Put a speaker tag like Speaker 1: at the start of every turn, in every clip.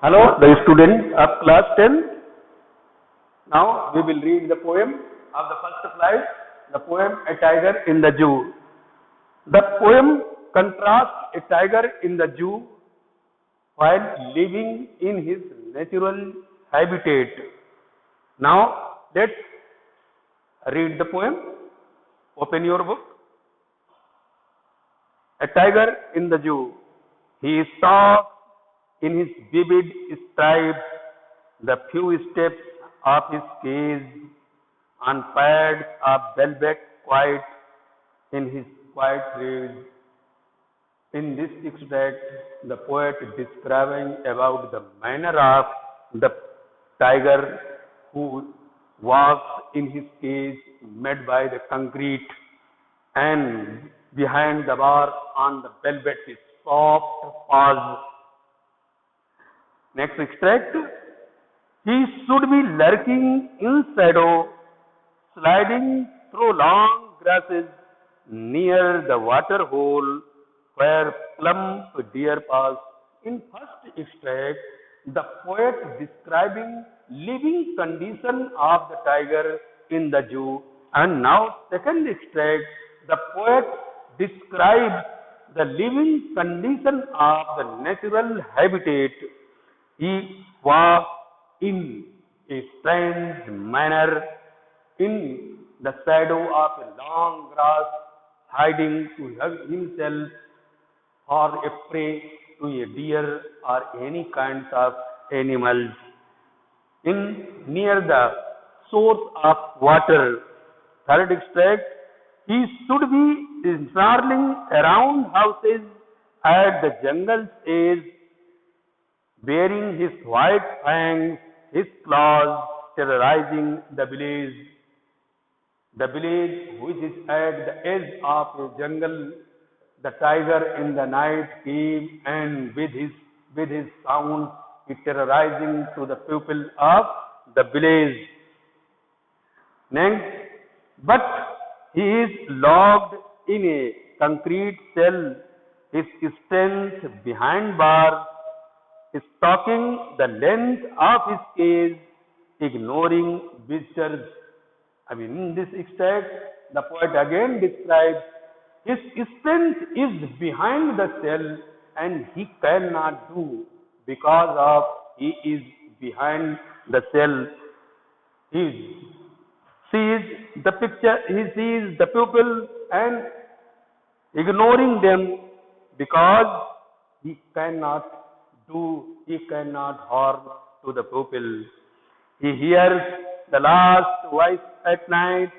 Speaker 1: Hello, the student of class 10. Now we will read the poem of the first slide, the poem A Tiger in the Zoo. The poem contrasts a tiger in the zoo while living in his natural habitat. Now let's read the poem. Open your book. A tiger in the zoo. He is soft in his vivid stripes, the few steps of his cage on pads of velvet quiet in his quiet rays. In this extract, the poet describing about the manner of the tiger who walks in his cage made by the concrete and behind the bar on the velvet is soft paws. Next extract. He should be lurking in shadow, sliding through long grasses near the water hole where plump deer pass. In first extract, the poet describing living condition of the tiger in the zoo, and now second extract, the poet describes the living condition of the natural habitat. He walks in a strange manner in the shadow of a long grass, hiding to himself or a prey to a deer or any kinds of animals. In near the source of water, third extract, he should be snarling around houses at the jungle's edge, bearing his white fangs, his claws, terrorizing the village. The village which is at the edge of a jungle, the tiger in the night came and with his sound he terrorizing to the people of the village. Next, but he is locked in a concrete cell, his strength behind bars, stalking the length of his cage, ignoring visitors. In this extract, the poet again describes his strength is behind the cell and he cannot do because of he is behind the cell. He sees the picture, he sees the people and ignoring them because he cannot harm to the people. He hears the last voice at night,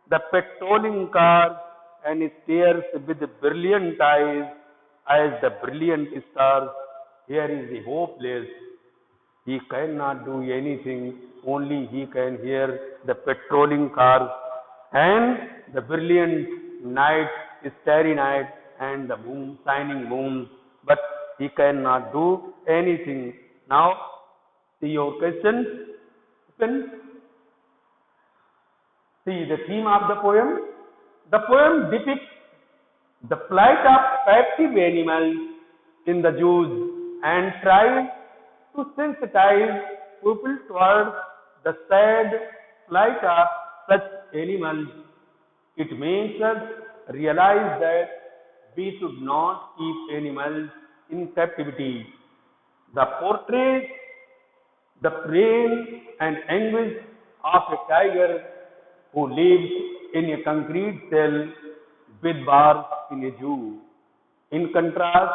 Speaker 1: the patrolling car, and he stares with brilliant eyes as the brilliant stars. Here is the hopeless. He cannot do anything, only he can hear the patrolling cars and the brilliant night, starry night, and the moon, shining moon. But he cannot do anything. Now, see your questions. See the theme of the poem. The poem depicts the plight of captive animals in the zoos and tries to sensitize people towards the sad plight of such animals. It makes us realize that we should not keep animals in captivity. The portrait, the pain and anguish of a tiger who lives in a concrete cell with bars in a zoo. In contrast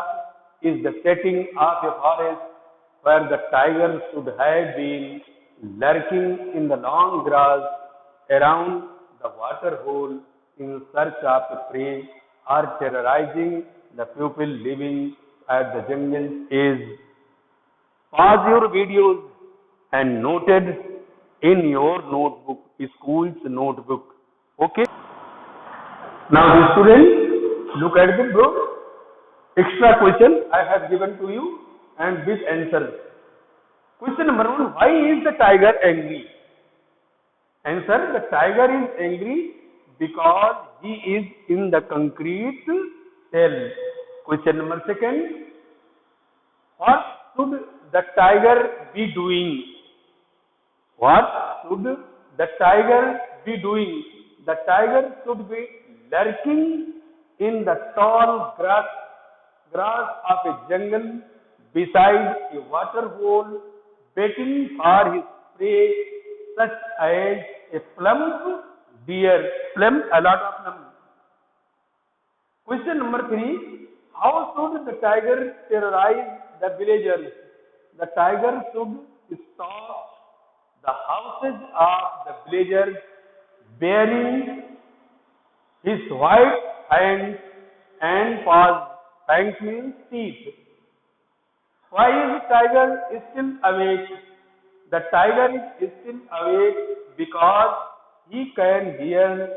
Speaker 1: is the setting of a forest where the tiger should have been lurking in the long grass around the water hole in search of a prey or terrorizing the people living at the jungle's edge. Pause your videos and noted in your notebook, school's notebook. Okay? Now the students, look at the book. Extra question I have given to you and with answers. Question number 1, why is the tiger angry? Answer, the tiger is angry because he is in the concrete cell. Question number 2, what should the tiger be doing? What should the tiger be doing? The tiger should be lurking in the tall grass of a jungle beside a waterhole, waiting for his prey, such as a plump deer. Plump, a lot of them. Question number 3. How should the tiger terrorize the villagers? The tiger should stalk the houses of the villagers, bearing his white hands and paws. Fangs means teeth. Why is the tiger still awake? The tiger is still awake because he can hear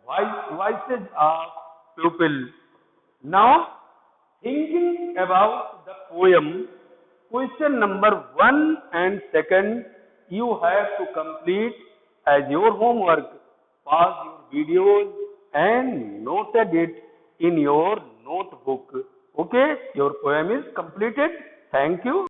Speaker 1: voices of people. Now, thinking about the poem, question number 1 and 2, you have to complete as your homework. Pause your videos and noted it in your notebook. Okay, your poem is completed. Thank you.